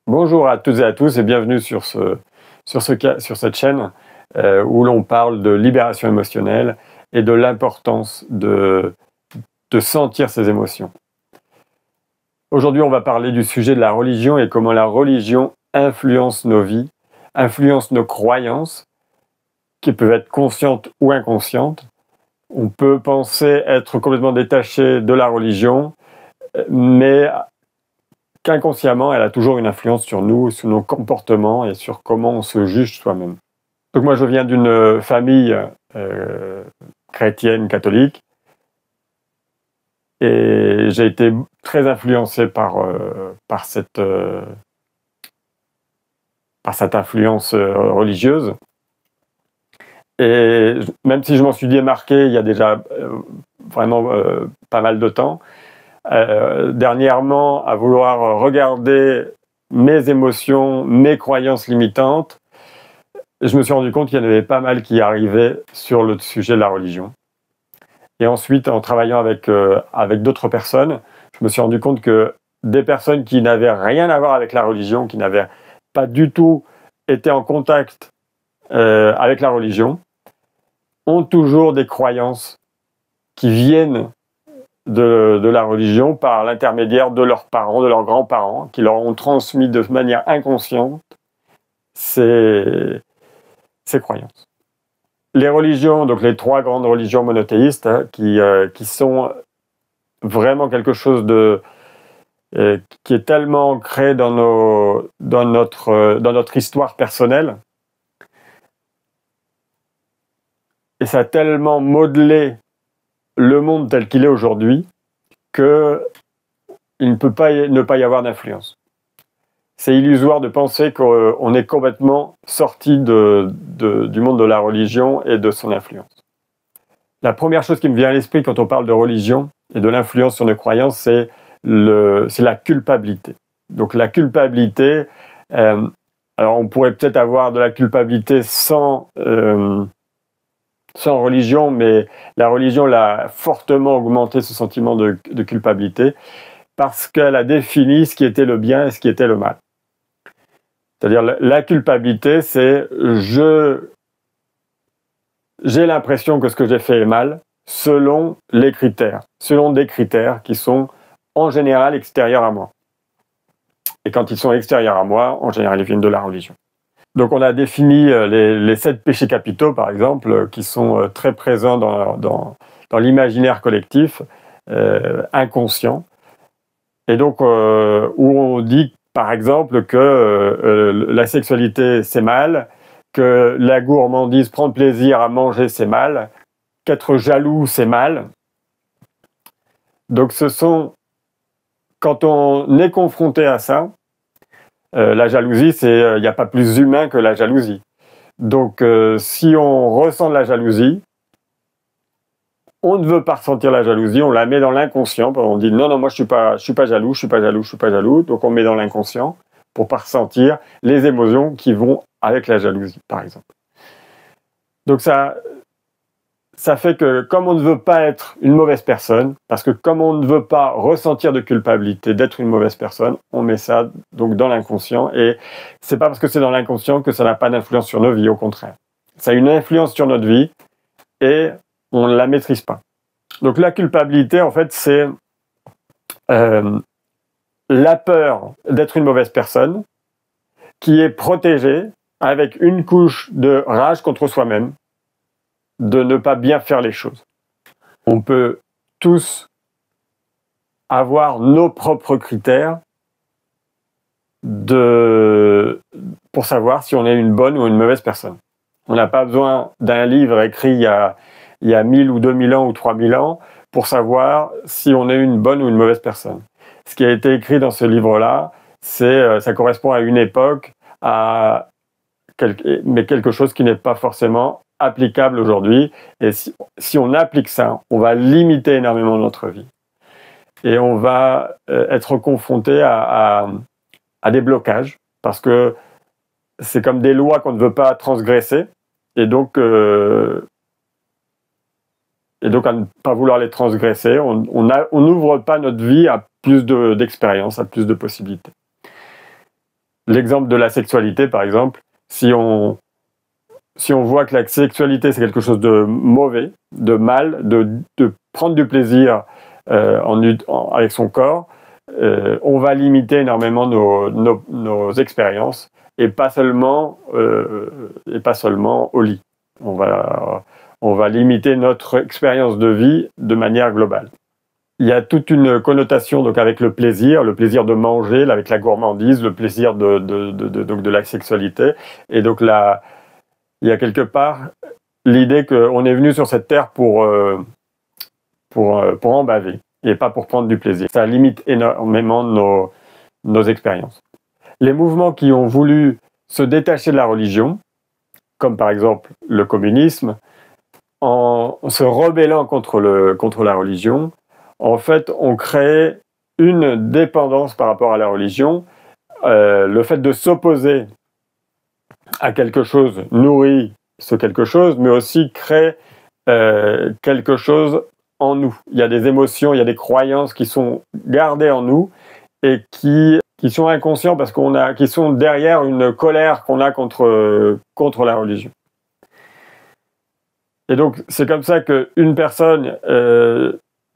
Bonjour à toutes et à tous et bienvenue sur cette chaîne où l'on parle de libération émotionnelle et de l'importance de sentir ses émotions. Aujourd'hui, on va parler du sujet de la religion et comment la religion influence nos vies, influence nos croyances, qui peuvent être conscientes ou inconscientes. On peut penser être complètement détaché de la religion, mais qu'inconsciemment, elle a toujours une influence sur nous, sur nos comportements et sur comment on se juge soi-même. Donc moi, je viens d'une famille chrétienne, catholique, et j'ai été très influencé par cette influence religieuse. Et même si je m'en suis démarqué il y a déjà vraiment pas mal de temps, dernièrement, à vouloir regarder mes émotions, mes croyances limitantes, je me suis rendu compte qu'il y en avait pas mal qui arrivaient sur le sujet de la religion. Et ensuite, en travaillant avec d'autres personnes, je me suis rendu compte que des personnes qui n'avaient rien à voir avec la religion, qui n'avaient pas du tout été en contact avec la religion, ont toujours des croyances qui viennent de la religion par l'intermédiaire de leurs parents, de leurs grands-parents, qui leur ont transmis de manière inconsciente ces croyances. Les religions, donc les trois grandes religions monothéistes, qui sont vraiment quelque chose qui est tellement ancré dans notre histoire personnelle, et ça a tellement modelé le monde tel qu'il est aujourd'hui qu'il ne peut pas ne pas y avoir d'influence. C'est illusoire de penser qu'on est complètement sorti du monde de la religion et de son influence. La première chose qui me vient à l'esprit quand on parle de religion et de l'influence sur nos croyances, c'est la culpabilité. Donc la culpabilité, alors on pourrait peut-être avoir de la culpabilité sans religion, mais la religion l'a fortement augmenté ce sentiment de culpabilité parce qu'elle a défini ce qui était le bien et ce qui était le mal. C'est-à-dire la culpabilité, c'est j'ai l'impression que ce que j'ai fait est mal selon des critères qui sont en général extérieurs à moi. Et quand ils sont extérieurs à moi, en général, ils viennent de la religion. Donc on a défini les 7 péchés capitaux, par exemple, qui sont très présents dans l'imaginaire collectif, inconscient. Et donc, où on dit, par exemple, que la sexualité, c'est mal, que la gourmandise, prendre plaisir à manger, c'est mal, qu'être jaloux, c'est mal. Donc quand on est confronté à ça, la jalousie, il n'y a pas plus humain que la jalousie. Donc, si on ressent de la jalousie, on ne veut pas ressentir la jalousie, on la met dans l'inconscient. On dit non, moi je suis pas jaloux. Donc on met dans l'inconscient pour ne pas ressentir les émotions qui vont avec la jalousie, par exemple. Donc ça fait que comme on ne veut pas être une mauvaise personne, parce que comme on ne veut pas ressentir de culpabilité d'être une mauvaise personne, on met ça donc dans l'inconscient. Et c'est pas parce que c'est dans l'inconscient que ça n'a pas d'influence sur nos vies, au contraire. Ça a une influence sur notre vie et on ne la maîtrise pas. Donc la culpabilité, en fait, c'est la peur d'être une mauvaise personne qui est protégée avec une couche de rage contre soi-même, de ne pas bien faire les choses. On peut tous avoir nos propres critères pour savoir si on est une bonne ou une mauvaise personne. On n'a pas besoin d'un livre écrit il y a 1000 ou 2000 ans ou 3000 ans pour savoir si on est une bonne ou une mauvaise personne. Ce qui a été écrit dans ce livre-là, ça correspond à une époque, mais quelque chose qui n'est pas forcément applicable aujourd'hui. Et si on applique ça, on va limiter énormément notre vie. Et on va être confronté à des blocages, parce que c'est comme des lois qu'on ne veut pas transgresser. Et donc à ne pas vouloir les transgresser, on n'ouvre pas notre vie à plus d'expériences, à plus de possibilités. l'exemple de la sexualité, par exemple, si on voit que la sexualité, c'est quelque chose de mauvais, de mal, de prendre du plaisir avec son corps, on va limiter énormément nos expériences, et pas seulement au lit. On va limiter notre expérience de vie de manière globale. Il y a toute une connotation donc avec le plaisir de manger, avec la gourmandise, le plaisir donc de la sexualité. Et donc là, il y a quelque part l'idée qu'on est venu sur cette terre pour en baver, et pas pour prendre du plaisir. Ça limite énormément nos expériences. Les mouvements qui ont voulu se détacher de la religion, comme par exemple le communisme, en se rebellant contre la religion, en fait, on crée une dépendance par rapport à la religion. Le fait de s'opposer à quelque chose nourrit ce quelque chose, mais aussi crée quelque chose en nous. Il y a des émotions, il y a des croyances qui sont gardées en nous et qui sont inconscients parce qui sont derrière une colère qu'on a contre la religion. Et donc, c'est comme ça qu'une personne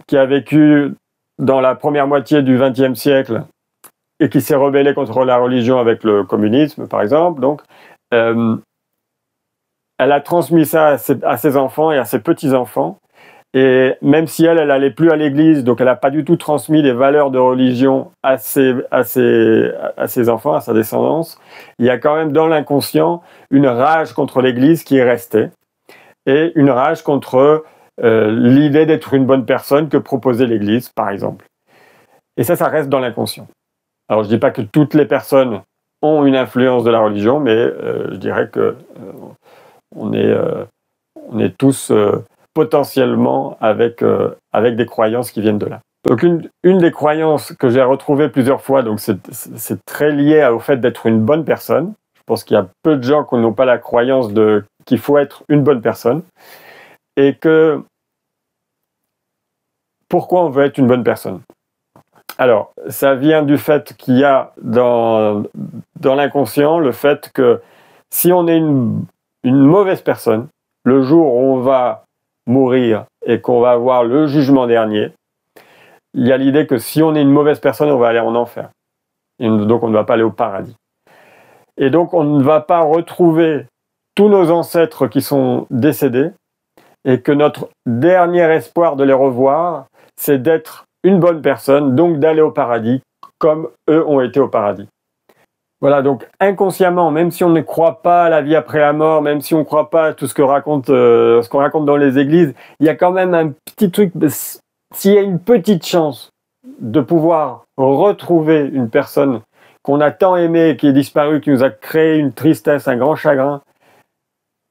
qui a vécu dans la première moitié du XXe siècle et qui s'est rebellée contre la religion avec le communisme, par exemple, donc, elle a transmis ça à ses enfants et à ses petits-enfants. Et même si elle n'allait plus à l'église, donc elle n'a pas du tout transmis les valeurs de religion à ses enfants, à sa descendance, il y a quand même dans l'inconscient une rage contre l'église qui est restée, et une rage contre l'idée d'être une bonne personne que proposait l'église, par exemple. Et ça reste dans l'inconscient. Alors je ne dis pas que toutes les personnes ont une influence de la religion, mais je dirais que on est tous potentiellement avec des croyances qui viennent de là. Donc une des croyances que j'ai retrouvées plusieurs fois, donc c'est très lié au fait d'être une bonne personne. Je pense qu'il y a peu de gens qui n'ont pas la croyance qu'il faut être une bonne personne. Et que pourquoi on veut être une bonne personne? Alors, ça vient du fait qu'il y a dans l'inconscient le fait que si on est une mauvaise personne, le jour où on va mourir et qu'on va avoir le jugement dernier, il y a l'idée que si on est une mauvaise personne, on va aller en enfer. Et donc on ne va pas aller au paradis. Et donc on ne va pas retrouver tous nos ancêtres qui sont décédés, et que notre dernier espoir de les revoir, c'est d'être une bonne personne, donc d'aller au paradis, comme eux ont été au paradis. Voilà, donc inconsciemment, même si on ne croit pas à la vie après la mort, même si on ne croit pas à tout ce qu'on raconte dans les églises, il y a quand même un petit truc, s'il y a une petite chance de pouvoir retrouver une personne qu'on a tant aimée, qui est disparue, qui nous a créé une tristesse, un grand chagrin,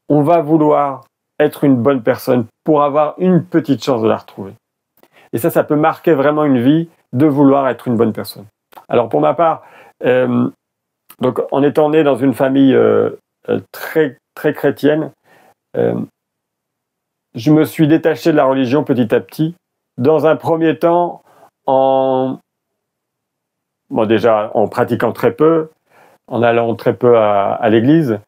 on va vouloir être une bonne personne pour avoir une petite chance de la retrouver. Et ça peut marquer vraiment une vie de vouloir être une bonne personne. Alors pour ma part, donc en étant né dans une famille très, très chrétienne, je me suis détaché de la religion petit à petit. Dans un premier temps, déjà en pratiquant très peu, en allant très peu à l'église,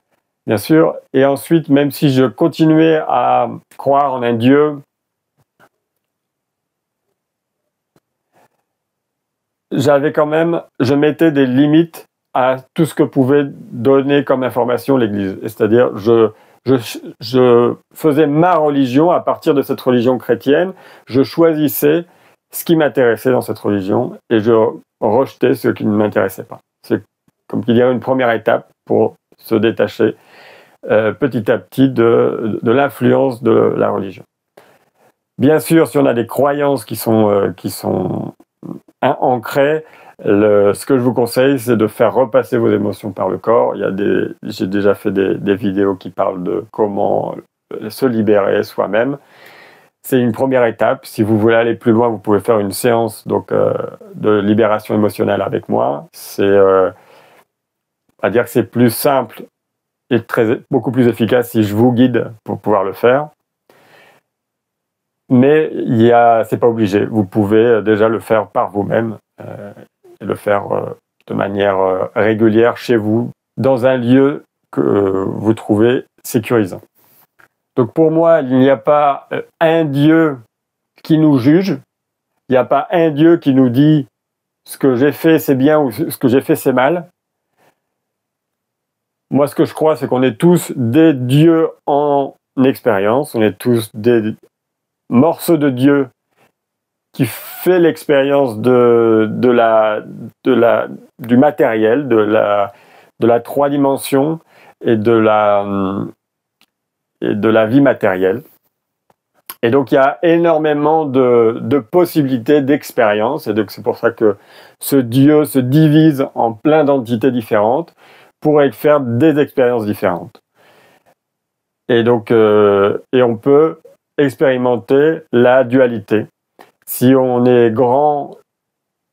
bien sûr. Et ensuite, même si je continuais à croire en un Dieu, je mettais des limites à tout ce que pouvait donner comme information l'Église. C'est-à-dire, je faisais ma religion à partir de cette religion chrétienne. Je choisissais ce qui m'intéressait dans cette religion et je rejetais ce qui ne m'intéressait pas. C'est comme qu'il y a une première étape pour se détacher petit à petit de l'influence de la religion. Bien sûr, si on a des croyances qui sont ancrées, ce que je vous conseille, c'est de faire repasser vos émotions par le corps. J'ai déjà fait des vidéos qui parlent de comment se libérer soi-même. C'est une première étape. Si vous voulez aller plus loin, vous pouvez faire une séance de libération émotionnelle avec moi. À dire que c'est plus simple et beaucoup plus efficace si je vous guide pour pouvoir le faire. Mais c'est pas obligé. Vous pouvez déjà le faire par vous-même et le faire de manière régulière chez vous, dans un lieu que vous trouvez sécurisant. Donc pour moi, il n'y a pas un Dieu qui nous juge, il n'y a pas un Dieu qui nous dit ce que j'ai fait c'est bien ou ce que j'ai fait c'est mal. Moi, ce que je crois, c'est qu'on est tous des dieux en expérience, on est tous des morceaux de Dieu qui fait l'expérience du matériel, de la 3 dimensions et de la vie matérielle. Et donc, il y a énormément de possibilités d'expérience, et donc c'est pour ça que ce Dieu se divise en plein d'entités différentes pour faire des expériences différentes. Et donc, on peut expérimenter la dualité. Si on est grand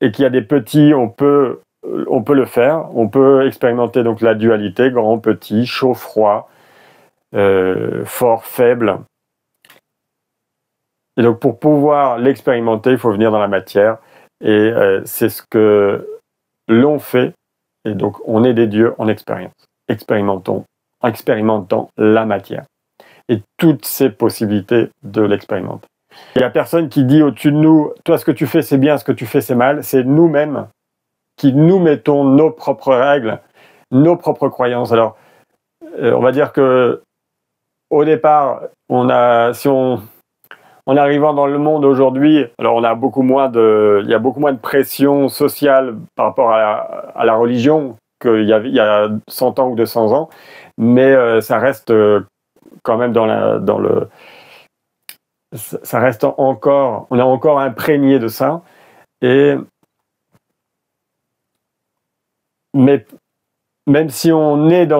et qu'il y a des petits, on peut le faire. On peut expérimenter donc la dualité, grand, petit, chaud, froid, fort, faible. Et donc pour pouvoir l'expérimenter, il faut venir dans la matière. Et c'est ce que l'on fait. Et donc on est des dieux en expérience. Expérimentant la matière. Et toutes ces possibilités de l'expérimenter. Il n'y a personne qui dit au-dessus de nous, toi ce que tu fais c'est bien, ce que tu fais c'est mal. C'est nous-mêmes qui nous mettons nos propres règles, nos propres croyances. Alors, on va dire que au départ, en arrivant dans le monde aujourd'hui, alors il y a beaucoup moins de pression sociale par rapport à la religion qu'il y a 100 ans ou 200 ans, mais ça reste quand même ça reste encore, on est encore imprégné de ça, mais même si on est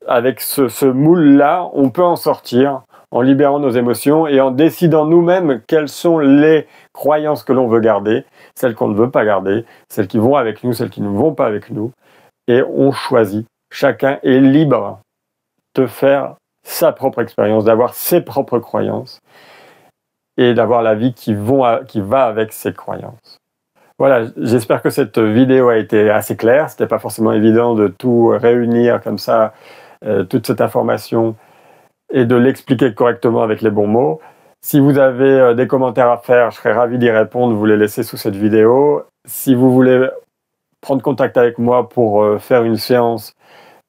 avec ce moule-là, on peut en sortir en libérant nos émotions et en décidant nous-mêmes quelles sont les croyances que l'on veut garder, celles qu'on ne veut pas garder, celles qui vont avec nous, celles qui ne vont pas avec nous, et on choisit. Chacun est libre de faire sa propre expérience, d'avoir ses propres croyances et d'avoir la vie qui va avec ses croyances. Voilà, j'espère que cette vidéo a été assez claire. C'était pas forcément évident de tout réunir comme ça, toute cette information, et de l'expliquer correctement avec les bons mots. Si vous avez des commentaires à faire, je serais ravi d'y répondre, vous les laissez sous cette vidéo. Si vous voulez prendre contact avec moi pour faire une séance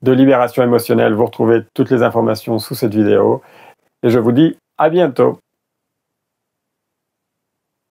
de libération émotionnelle, vous retrouvez toutes les informations sous cette vidéo. Et je vous dis à bientôt.